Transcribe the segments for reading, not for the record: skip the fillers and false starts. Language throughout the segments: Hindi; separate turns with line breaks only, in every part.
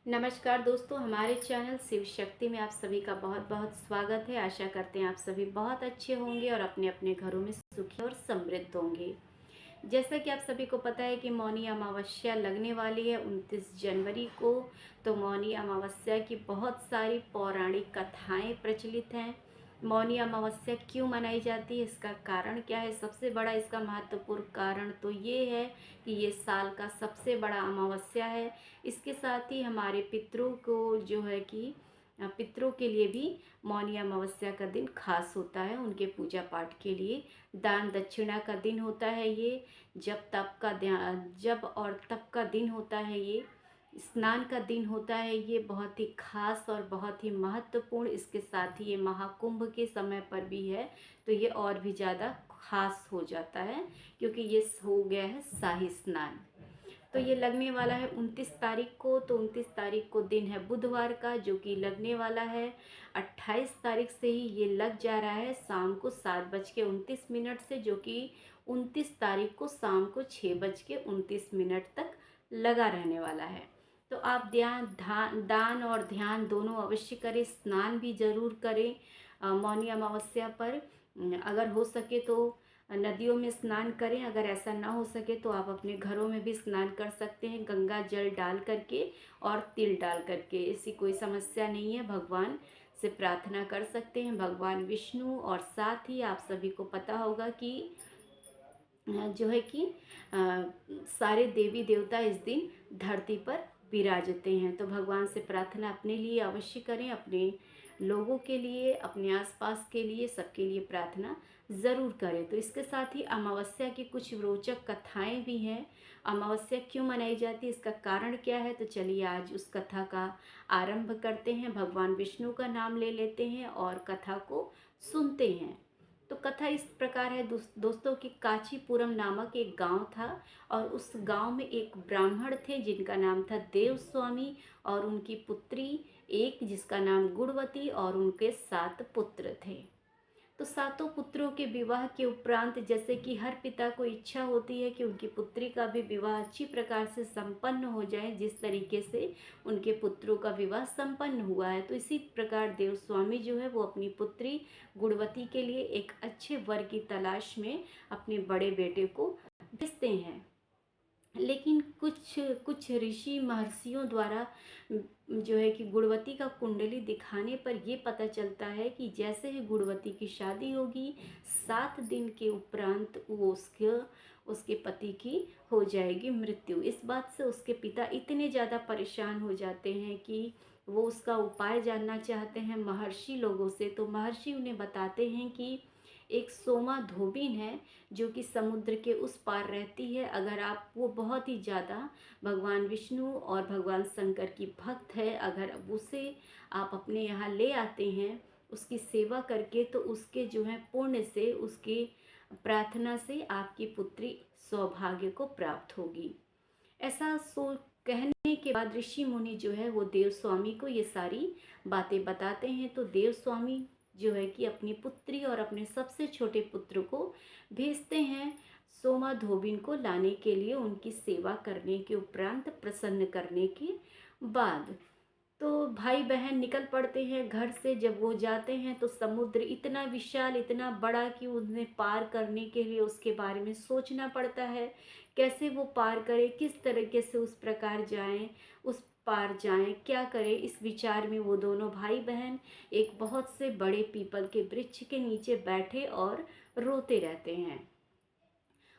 नमस्कार दोस्तों, हमारे चैनल शिव शक्ति में आप सभी का बहुत बहुत स्वागत है। आशा करते हैं आप सभी बहुत अच्छे होंगे और अपने अपने घरों में सुखी और समृद्ध होंगे। जैसा कि आप सभी को पता है कि मौनी अमावस्या लगने वाली है 29 जनवरी को। तो मौनी अमावस्या की बहुत सारी पौराणिक कथाएं प्रचलित हैं। मौनी अमावस्या क्यों मनाई जाती है, इसका कारण क्या है? सबसे बड़ा इसका महत्वपूर्ण कारण तो ये है कि ये साल का सबसे बड़ा अमावस्या है। इसके साथ ही हमारे पितरों को जो है कि पितरों के लिए भी मौनी अमावस्या का दिन खास होता है। उनके पूजा पाठ के लिए दान दक्षिणा का दिन होता है ये। जब और तप का दिन होता है ये। स्नान का दिन होता है ये, बहुत ही खास और बहुत ही महत्वपूर्ण। इसके साथ ही ये महाकुंभ के समय पर भी है, तो ये और भी ज़्यादा खास हो जाता है क्योंकि ये हो गया है शाही स्नान। तो ये लगने वाला है 29 तारीख को। तो 29 तारीख को दिन है बुधवार का, जो कि लगने वाला है। 28 तारीख से ही ये लग जा रहा है शाम को 7:29 से, जो कि 29 तारीख को शाम को 6:29 तक लगा रहने वाला है। तो आप दान और ध्यान दोनों अवश्य करें। स्नान भी ज़रूर करें मौनी अमावस्या पर। अगर हो सके तो नदियों में स्नान करें। अगर ऐसा ना हो सके तो आप अपने घरों में भी स्नान कर सकते हैं, गंगा जल डाल करके और तिल डाल करके। ऐसी कोई समस्या नहीं है, भगवान से प्रार्थना कर सकते हैं, भगवान विष्णु। और साथ ही आप सभी को पता होगा कि जो है कि सारे देवी देवता इस दिन धरती पर विराजते हैं। तो भगवान से प्रार्थना अपने लिए अवश्य करें, अपने लोगों के लिए, अपने आसपास के लिए, सबके लिए प्रार्थना ज़रूर करें। तो इसके साथ ही अमावस्या की कुछ रोचक कथाएं भी हैं। अमावस्या क्यों मनाई जाती है, इसका कारण क्या है? तो चलिए आज उस कथा का आरंभ करते हैं। भगवान विष्णु का नाम ले लेते हैं और कथा को सुनते हैं। तो कथा इस प्रकार है दोस्तों कि कांचीपुरम नामक एक गांव था और उस गांव में एक ब्राह्मण थे जिनका नाम था देवस्वामी, और उनकी पुत्री एक जिसका नाम गुणवती, और उनके 7 पुत्र थे। तो सातों पुत्रों के विवाह के उपरांत, जैसे कि हर पिता को इच्छा होती है कि उनकी पुत्री का भी विवाह अच्छी प्रकार से संपन्न हो जाए, जिस तरीके से उनके पुत्रों का विवाह संपन्न हुआ है, तो इसी प्रकार देवस्वामी जो है वो अपनी पुत्री गुणवती के लिए एक अच्छे वर की तलाश में अपने बड़े बेटे को भेजते हैं। लेकिन कुछ कुछ ऋषि महर्षियों द्वारा जो है कि गुणवती का कुंडली दिखाने पर ये पता चलता है कि जैसे ही गुणवती की शादी होगी, 7 दिन के उपरांत वो उसके पति की हो जाएगी मृत्यु। इस बात से उसके पिता इतने ज़्यादा परेशान हो जाते हैं कि वो उसका उपाय जानना चाहते हैं महर्षि लोगों से। तो महर्षि उन्हें बताते हैं कि एक सोमा धोबिन है जो कि समुद्र के उस पार रहती है। अगर आप, वो बहुत ही ज़्यादा भगवान विष्णु और भगवान शंकर की भक्त है, अगर उसे आप अपने यहाँ ले आते हैं उसकी सेवा करके, तो उसके जो है पुण्य से, उसकी प्रार्थना से आपकी पुत्री सौभाग्य को प्राप्त होगी। ऐसा कहने के बाद ऋषि मुनि जो है वो देवस्वामी को ये सारी बातें बताते हैं। तो देवस्वामी जो है कि अपनी पुत्री और अपने सबसे छोटे पुत्र को भेजते हैं सोमा धोबिन को लाने के लिए, उनकी सेवा करने के उपरांत, प्रसन्न करने के बाद। तो भाई बहन निकल पड़ते हैं घर से। जब वो जाते हैं तो समुद्र इतना विशाल, इतना बड़ा कि उन्हें पार करने के लिए उसके बारे में सोचना पड़ता है। कैसे वो पार करें, किस तरीके से उस प्रकार जाएं, उस पार जाएं, क्या करें, इस विचार में वो दोनों भाई बहन एक बहुत से बड़े पीपल के वृक्ष के नीचे बैठे और रोते रहते हैं।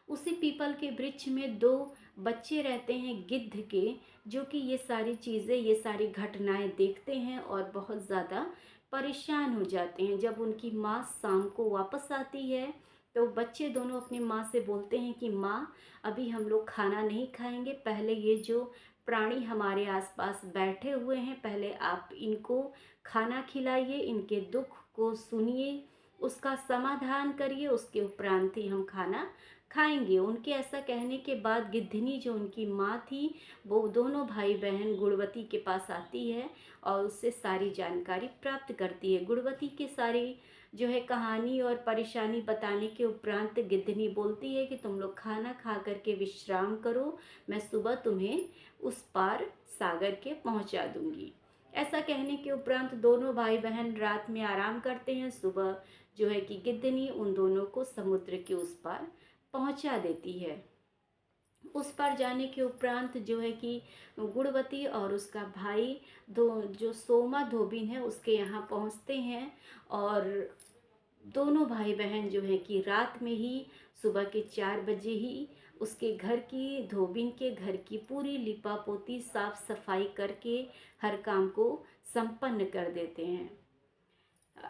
उसी पीपल के वृक्ष में 2 बच्चे रहते हैं गिद्ध के, जो कि ये सारी चीज़ें, ये सारी घटनाएं देखते हैं और बहुत ज़्यादा परेशान हो जाते हैं। जब उनकी माँ शाम को वापस आती है तो बच्चे दोनों अपनी माँ से बोलते हैं कि माँ, अभी हम लोग खाना नहीं खाएंगे, पहले ये जो प्राणी हमारे आसपास बैठे हुए हैं, पहले आप इनको खाना खिलाइए, इनके दुख को सुनिए, उसका समाधान करिए, उसके उपरांत ही हम खाना खाएंगे। उनके ऐसा कहने के बाद गिद्धनी जो उनकी माँ थी, वो दोनों भाई बहन गुणवती के पास आती है और उससे सारी जानकारी प्राप्त करती है। गुणवती के सारी जो है कहानी और परेशानी बताने के उपरांत गिद्धनी बोलती है कि तुम लोग खाना खा करके विश्राम करो, मैं सुबह तुम्हें उस पार सागर के पहुंचा दूंगी। ऐसा कहने के उपरांत दोनों भाई बहन रात में आराम करते हैं। सुबह जो है कि गिद्धनी उन दोनों को समुद्र के उस पार पहुंचा देती है। उस पार जाने के उपरांत जो है कि गुणवती और उसका भाई दो जो सोमा धोबिन है उसके यहाँ पहुँचते हैं। और दोनों भाई बहन जो है कि रात में ही सुबह के 4 बजे ही उसके घर की, धोबिन के घर की पूरी लिपा पोती साफ सफाई करके हर काम को संपन्न कर देते हैं।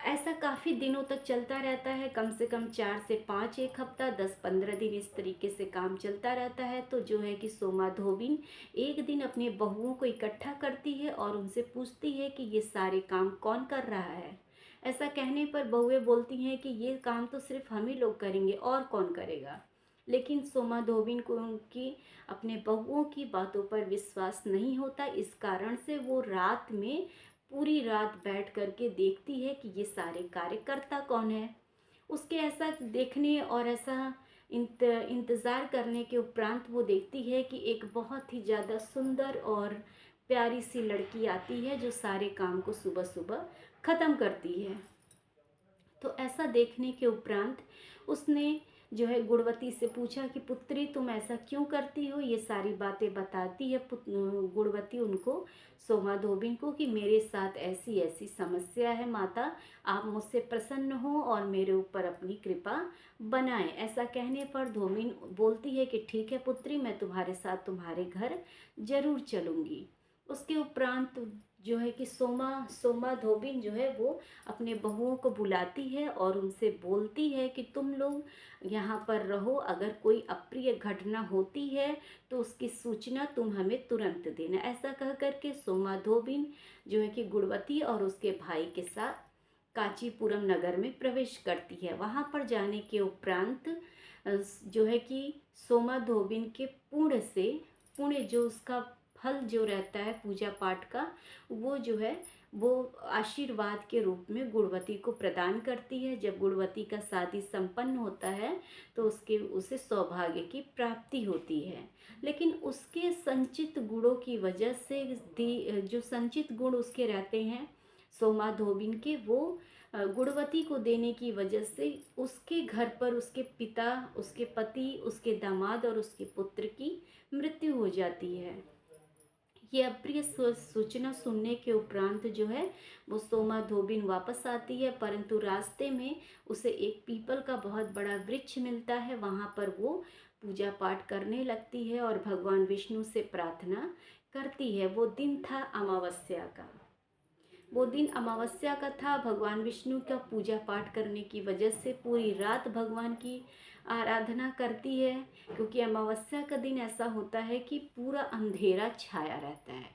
ऐसा काफ़ी दिनों तक चलता रहता है, कम से कम 4 से 5, एक हफ्ता 10-15 दिन इस तरीके से काम चलता रहता है। तो जो है कि सोमा धोबिन एक दिन अपने बहुओं को इकट्ठा करती है और उनसे पूछती है कि ये सारे काम कौन कर रहा है। ऐसा कहने पर बहुएं बोलती हैं कि ये काम तो सिर्फ हम ही लोग करेंगे, और कौन करेगा। लेकिन सोमा धोबिन को उनकी अपने बहुओं की बातों पर विश्वास नहीं होता। इस कारण से वो रात में पूरी रात बैठ करके देखती है कि ये सारे कार्यकर्ता कौन है। उसके ऐसा देखने और ऐसा इंतज़ार करने के उपरांत वो देखती है कि एक बहुत ही ज़्यादा सुंदर और प्यारी सी लड़की आती है जो सारे काम को सुबह सुबह ख़त्म करती है। तो ऐसा देखने के उपरांत उसने जो है गुणवती से पूछा कि पुत्री तुम ऐसा क्यों करती हो। ये सारी बातें बताती है गुणवती उनको, सोमा धोबिन को, कि मेरे साथ ऐसी ऐसी समस्या है माता, आप मुझसे प्रसन्न हो और मेरे ऊपर अपनी कृपा बनाएं। ऐसा कहने पर धोबिन बोलती है कि ठीक है पुत्री, मैं तुम्हारे साथ तुम्हारे घर जरूर चलूँगी। उसके उपरांत जो है कि सोमा धोबिन जो है वो अपने बहुओं को बुलाती है और उनसे बोलती है कि तुम लोग यहाँ पर रहो, अगर कोई अप्रिय घटना होती है तो उसकी सूचना तुम हमें तुरंत देना। ऐसा कह करके सोमा धोबिन जो है कि गुणवती और उसके भाई के साथ कांचीपुरम नगर में प्रवेश करती है। वहाँ पर जाने के उपरांत जो है कि सोमा धोबिन के पुण्य जो उसका फल जो रहता है पूजा पाठ का, वो जो है वो आशीर्वाद के रूप में गुणवती को प्रदान करती है। जब गुणवती का शादी संपन्न होता है तो उसे सौभाग्य की प्राप्ति होती है। लेकिन उसके संचित गुणों की वजह से जो संचित गुण उसके रहते हैं सोमा धोबिन के, वो गुणवती को देने की वजह से उसके घर पर उसके पिता, उसके पति, उसके दामाद और उसके पुत्र की मृत्यु हो जाती है। ये अप्रिय सूचना सुनने के उपरांत जो है वो सोमा धोबिन वापस आती है, परंतु रास्ते में उसे एक पीपल का बहुत बड़ा वृक्ष मिलता है। वहाँ पर वो पूजा पाठ करने लगती है और भगवान विष्णु से प्रार्थना करती है। वो दिन था अमावस्या का। वो दिन अमावस्या का था। भगवान विष्णु का पूजा पाठ करने की वजह से पूरी रात भगवान की आराधना करती है, क्योंकि अमावस्या का दिन ऐसा होता है कि पूरा अंधेरा छाया रहता है।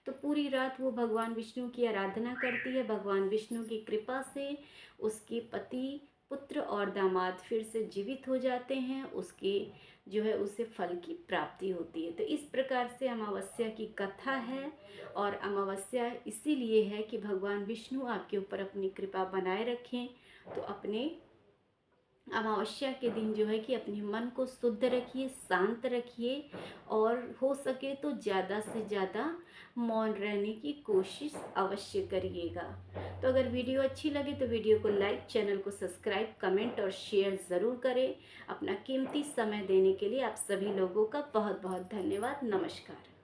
तो पूरी रात वो भगवान विष्णु की आराधना करती है। भगवान विष्णु की कृपा से उसके पति, पुत्र और दामाद फिर से जीवित हो जाते हैं। उसके जो है उसे फल की प्राप्ति होती है। तो इस प्रकार से अमावस्या की कथा है। और अमावस्या इसीलिए है कि भगवान विष्णु आपके ऊपर अपनी कृपा बनाए रखें। तो अपने अमावस्या के दिन जो है कि अपने मन को शुद्ध रखिए, शांत रखिए और हो सके तो ज़्यादा से ज़्यादा मौन रहने की कोशिश अवश्य करिएगा। तो अगर वीडियो अच्छी लगे तो वीडियो को लाइक, चैनल को सब्सक्राइब, कमेंट और शेयर ज़रूर करें। अपना कीमती समय देने के लिए आप सभी लोगों का बहुत बहुत धन्यवाद। नमस्कार।